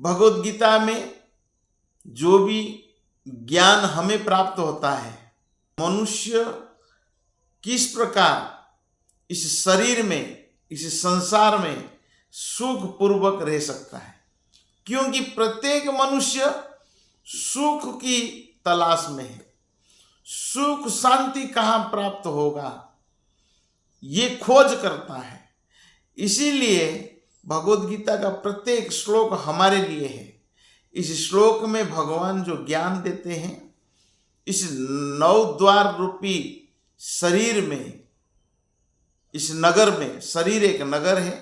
भगवद गीता में जो भी ज्ञान हमें प्राप्त होता है, मनुष्य किस प्रकार इस शरीर में, इस संसार में सुख पूर्वक रह सकता है, क्योंकि प्रत्येक मनुष्य सुख की तलाश में है। सुख शांति कहाँ प्राप्त होगा ये खोज करता है। इसीलिए भगवद गीता का प्रत्येक श्लोक हमारे लिए है। इस श्लोक में भगवान जो ज्ञान देते हैं, इस नौ द्वार रूपी शरीर में, इस नगर में, शरीर एक नगर है,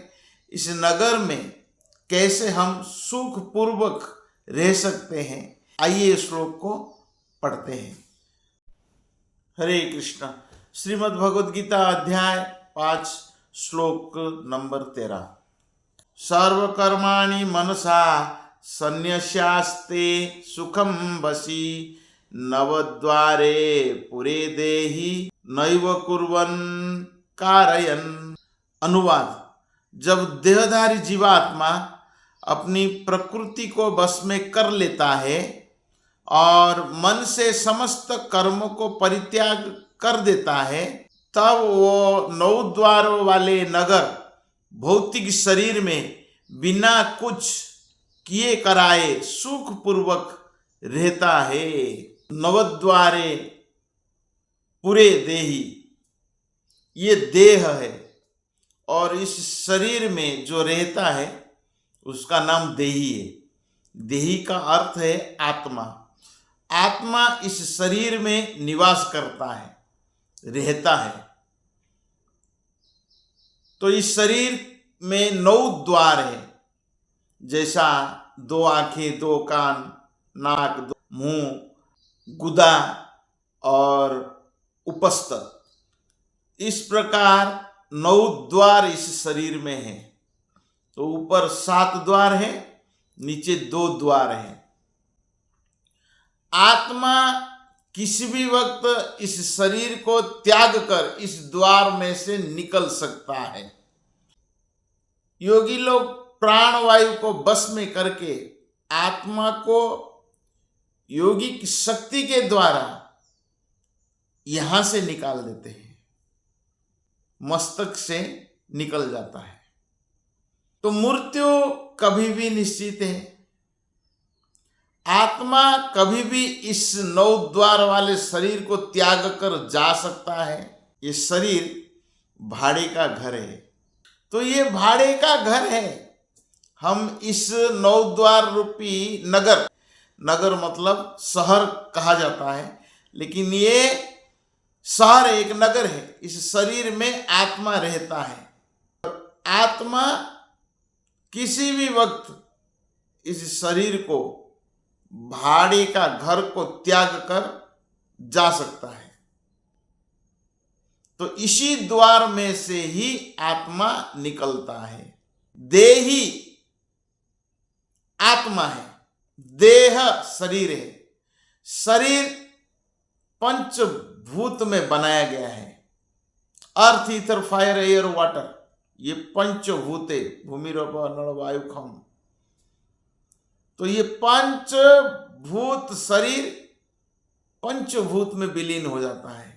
इस नगर में कैसे हम सुख पूर्वक रह सकते हैं, आइए श्लोक को पढ़ते हैं। हरे कृष्ण। श्रीमद् भगवद गीता अध्याय 5 श्लोक नंबर 13। सर्वकर्माणि मनसा संन्यस्यास्ते सुखम वशी नवद्वारे पुरे देहि नैव कुर्वन् कारयन्। अनुवाद: जब देहधारी जीवात्मा अपनी प्रकृति को वश में कर लेता है और मन से समस्त कर्मों को परित्याग कर देता है, तब वो 9 द्वारों वाले नगर भौतिक शरीर में बिना कुछ किए कराए सुख पूर्वक रहता है। नवद्वारे पुरे देहि, ये देह है और इस शरीर में जो रहता है उसका नाम देही है। देही का अर्थ है आत्मा। आत्मा इस शरीर में निवास करता है, रहता है। तो इस शरीर में 9 द्वार है, जैसा 2 आंखें, 2 कान, नाक, 2 मुंह, गुदा और उपस्थ। इस प्रकार 9 द्वार इस शरीर में है। तो ऊपर 7 द्वार है, नीचे 2 द्वार है। आत्मा किसी भी वक्त इस शरीर को त्याग कर इस द्वार में से निकल सकता है। योगी लोग प्राणवायु को बस में करके आत्मा को योगिक शक्ति के द्वारा यहां से निकाल देते हैं, मस्तक से निकल जाता है। तो मृत्यु कभी भी निश्चित है। आत्मा कभी भी इस 9 द्वार वाले शरीर को त्याग कर जा सकता है। ये शरीर भाड़े का घर है। तो ये भाड़े का घर है। हम इस 9 द्वार रूपी नगर, नगर मतलब शहर कहा जाता है, लेकिन ये शहर एक नगर है। इस शरीर में आत्मा रहता है। आत्मा किसी भी वक्त इस शरीर को, भाड़े का घर को त्याग कर जा सकता है। तो इसी द्वार में से ही आत्मा निकलता है। देही आत्मा है, देह शरीर है। शरीर पंचभूत में बनाया गया है। अर्थ, ईथर, फायर, एयर, वाटर, ये पंचभूते, भूमि, रप, नल, वायु, खम। तो ये पंचभूत शरीर पंचभूत में विलीन हो जाता है।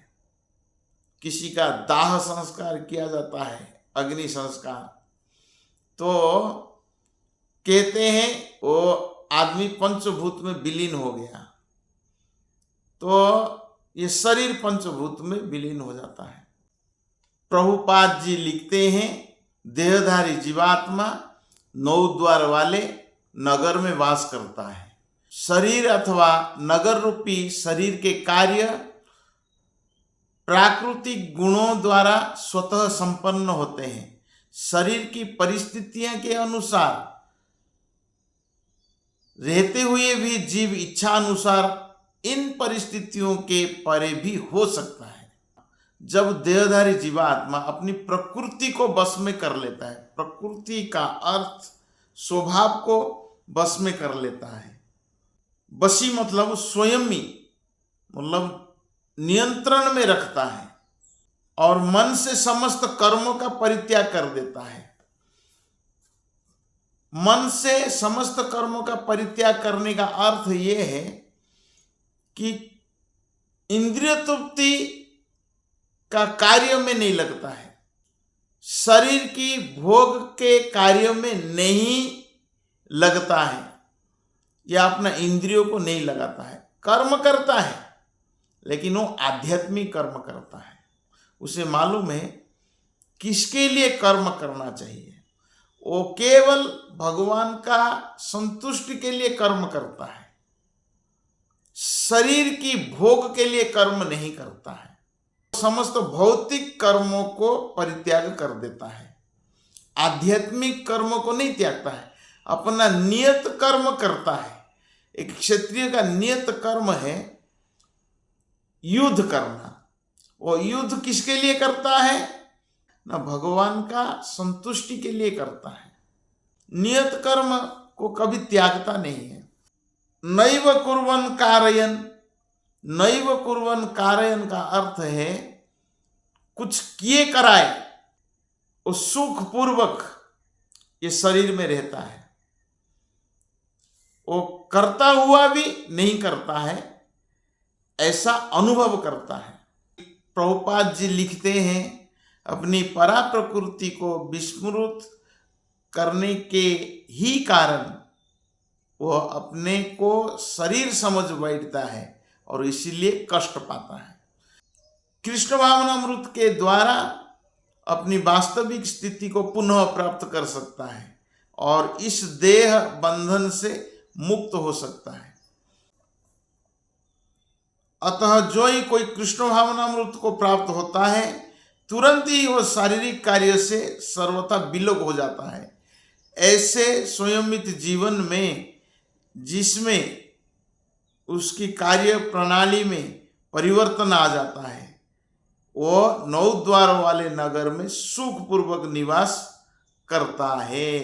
किसी का दाह संस्कार किया जाता है, अग्नि संस्कार, तो कहते हैं वो आदमी पंचभूत में विलीन हो गया। तो ये शरीर पंचभूत में विलीन हो जाता है। प्रभुपाद जी लिखते हैं, देहधारी जीवात्मा 9 द्वार वाले नगर में वास करता है। शरीर अथवा नगर रूपी शरीर के कार्य प्राकृतिक गुणों द्वारा स्वतः संपन्न होते हैं। शरीर की परिस्थितियों के अनुसार रहते हुए भी जीव इच्छा अनुसार इन परिस्थितियों के परे भी हो सकता है। जब देहधारी जीवात्मा अपनी प्रकृति को बस में कर लेता है, प्रकृति का अर्थ स्वभाव को बस में कर लेता है। बसी मतलब स्वयंमी, मतलब नियंत्रण में रखता है और मन से समस्त कर्मों का परित्याग कर देता है। मन से समस्त कर्मों का परित्याग करने का अर्थ यह है कि इंद्रिय तृप्ति का कार्य में नहीं लगता है, शरीर की भोग के कार्यों में नहीं लगता है, या अपना इंद्रियों को नहीं लगाता है। कर्म करता है लेकिन वो आध्यात्मिक कर्म करता है। उसे मालूम है किसके लिए कर्म करना चाहिए। वो केवल भगवान का संतुष्टि के लिए कर्म करता है, शरीर की भोग के लिए कर्म नहीं करता है। समस्त भौतिक कर्मों को परित्याग कर देता है, आध्यात्मिक कर्मों को नहीं त्यागता है, अपना नियत कर्म करता है। एक क्षत्रिय का नियत कर्म है युद्ध करना। वो युद्ध किसके लिए करता है? ना भगवान का संतुष्टि के लिए करता है। नियत कर्म को कभी त्यागता नहीं है। नैव कुर्वन् कारयन्, नैव कुर्वन् कारयन् का अर्थ है कुछ किए कराए, वो सुख पूर्वक ये शरीर में रहता है। वो करता हुआ भी नहीं करता है, ऐसा अनुभव करता है। प्रभुपाद जी लिखते हैं अपनी परा प्रकृति को विस्मृत करने के ही कारण वह अपने को शरीर समझ बैठता है और इसीलिए कष्ट पाता है। कृष्ण भावनामृत के द्वारा अपनी वास्तविक स्थिति को पुनः प्राप्त कर सकता है और इस देह बंधन से मुक्त हो सकता है। अतः जो ही कोई कृष्ण भावनामृत को प्राप्त होता है तुरंत ही वह शारीरिक कार्य से सर्वथा विलोप हो जाता है। ऐसे स्वयंमित जीवन में जिसमें उसकी कार्य प्रणाली में परिवर्तन आ जाता है, वो 9 द्वार वाले नगर में सुखपूर्वक निवास करता है।